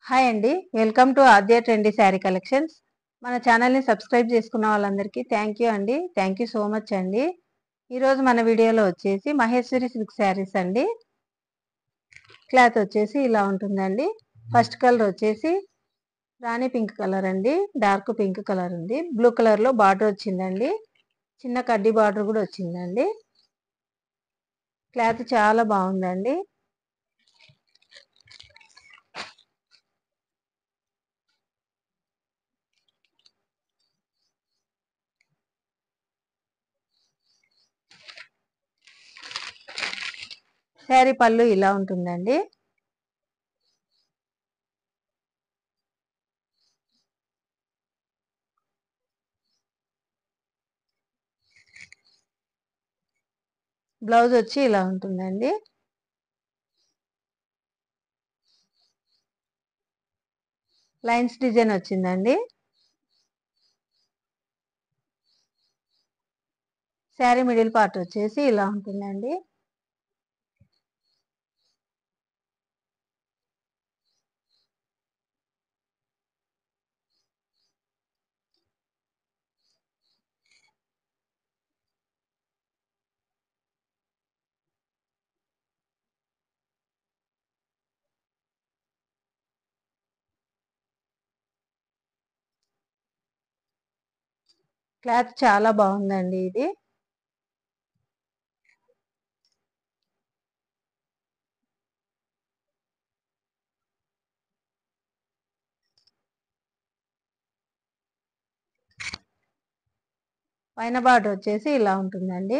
Hi అండి. Welcome to Aadya trendy sari collections. మన ఛానల్‌ని సబ్స్క్రైబ్ చేసుకున్న వాళ్ళందరికీ థ్యాంక్ యూ అండి. థ్యాంక్ యూ సో మచ్ అండి. ఈరోజు మన వీడియోలో వచ్చేసి మహేశ్వరి సిల్క్ శారీస్ అండి. క్లాత్ వచ్చేసి ఇలా ఉంటుందండి. ఫస్ట్ కలర్ వచ్చేసి రాణి పింక్ కలర్ అండి. డార్క్ పింక్ కలర్ ఉంది. బ్లూ కలర్‌లో బార్డర్ వచ్చిందండి. చిన్న కడ్డీ బార్డర్ కూడా వచ్చిందండి. క్లాత్ చాలా బాగుందండి. శారీ పళ్ళు ఇలా ఉంటుందండి. బ్లౌజ్ వచ్చి ఇలా ఉంటుందండి. లైన్స్ డిజైన్ వచ్చిందండి. శారీ మిడిల్ పార్ట్ వచ్చేసి ఇలా ఉంటుందండి. క్లాత్ చాలా బాగుందండి ఇది. పైన బార్డర్ వచ్చేసి ఇలా ఉంటుందండి.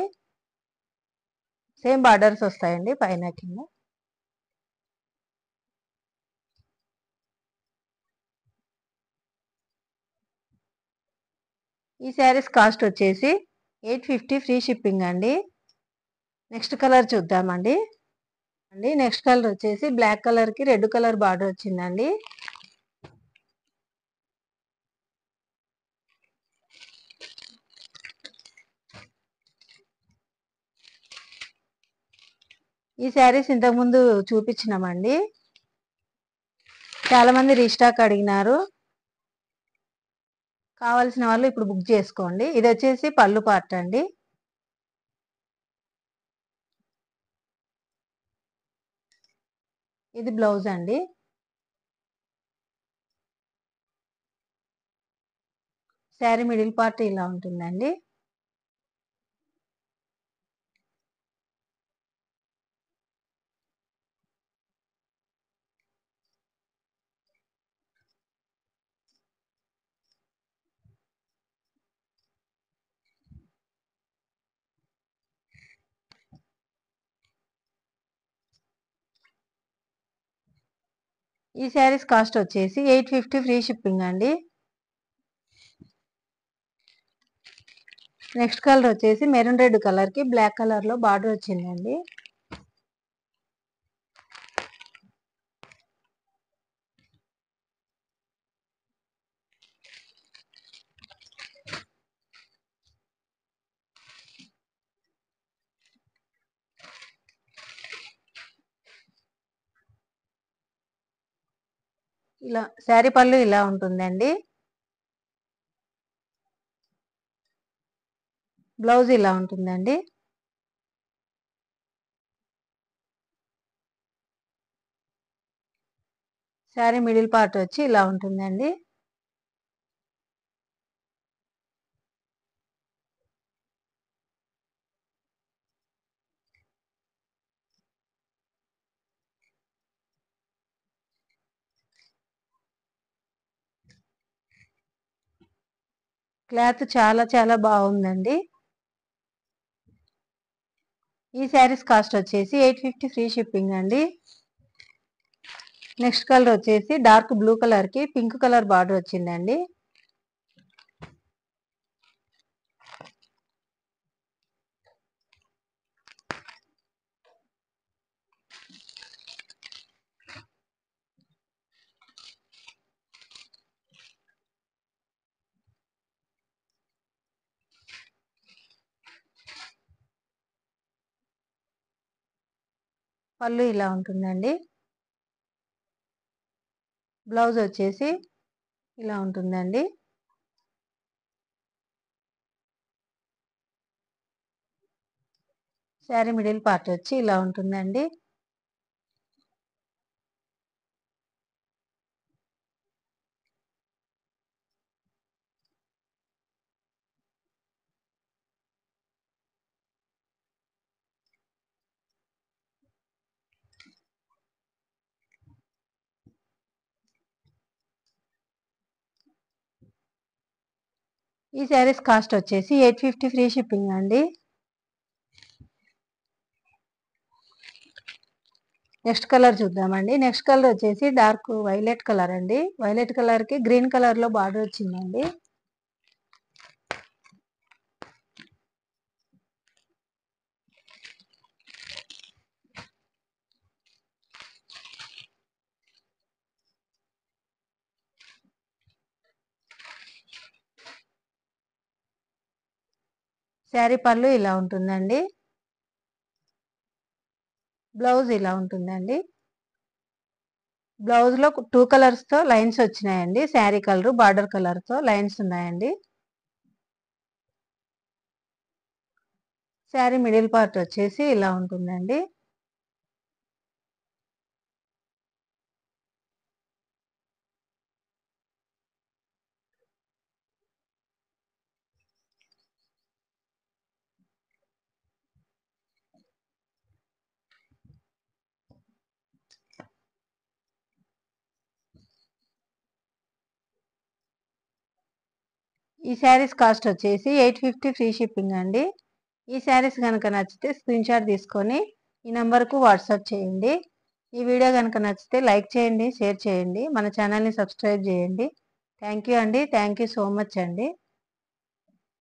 సేమ్ బార్డర్స్ వస్తాయండి పైన కింద. ఈ శారీస్ కాస్ట్ వచ్చేసి 850 ఫ్రీ షిప్పింగ్ అండి. నెక్స్ట్ కలర్ చూద్దామండి. నెక్స్ట్ కలర్ వచ్చేసి బ్లాక్ కలర్ కి రెడ్ కలర్ బార్డర్ వచ్చిందండి. ఈ శారీస్ ఇంతకుముందు చూపించినామండి. చాలా మంది రీస్టాక్ అడిగినారు. కావాల్సిన వాళ్ళు ఇప్పుడు బుక్ చేసుకోండి. ఇది వచ్చేసి పళ్ళు పార్ట్ అండి. ఇది బ్లౌజ్ అండి. శారీ మిడిల్ పార్ట్ ఇలా ఉంటుందండి. ఈ శారీస్ కాస్ట్ వచ్చేసి 850 ఫ్రీ షిప్పింగ్ అండి. నెక్స్ట్ కలర్ వచ్చేసి మెరూన్ రెడ్ కలర్ కి బ్లాక్ కలర్ లో బార్డర్ వచ్చిందండి. ఇలా శారీ పళ్ళు ఇలా ఉంటుందండి. బ్లౌజ్ ఇలా ఉంటుందండి. శారీ మిడిల్ పార్ట్ వచ్చి ఇలా ఉంటుందండి. క్లాత్ చాలా చాలా బాగుందండి. ఈ శారీస్ కాస్ట్ వచ్చేసి 850 ఫ్రీ షిప్పింగ్ అండి. నెక్స్ట్ కలర్ వచ్చేసి డార్క్ బ్లూ కలర్ కి పింక్ కలర్ బార్డర్ వచ్చిందండి. పళ్ళు ఇలా ఉంటుందండి. బ్లౌజ్ వచ్చేసి ఇలా ఉంటుందండి. శారీ మిడిల్ పార్ట్ వచ్చి ఇలా ఉంటుందండి. ఈ శారీస్ కాస్ట్ వచ్చేసి 850 ఫ్రీ షిప్పింగ్ అండి. నెక్స్ట్ కలర్ చూద్దామండి. నెక్స్ట్ కలర్ వచ్చేసి డార్క్ వైలెట్ కలర్ అండి. వైలెట్ కలర్కి గ్రీన్ కలర్లో బార్డర్ వచ్చిందండి. శారీ పళ్ళు ఇలా ఉంటుందండి. బ్లౌజ్ ఇలా ఉంటుందండి. బ్లౌజ్లో 2 కలర్స్తో లైన్స్ వచ్చినాయండి. శారీ కలర్ బార్డర్ కలర్తో లైన్స్ ఉన్నాయండి. శారీ మిడిల్ పార్ట్ వచ్చేసి ఇలా ఉంటుందండి. ఈ శారీస్ కాస్ట్ వచ్చేసి 850 ఫ్రీ షిప్పింగ్ అండి. ఈ శారీస్ కనుక నచ్చితే స్క్రీన్ షాట్ తీసుకొని ఈ నెంబర్కు వాట్సాప్ చేయండి. ఈ వీడియో కనుక నచ్చితే లైక్ చేయండి, షేర్ చేయండి, మన ఛానల్ని సబ్స్క్రైబ్ చేయండి. థ్యాంక్ యూ అండి. థ్యాంక్ యూ సో మచ్ అండి.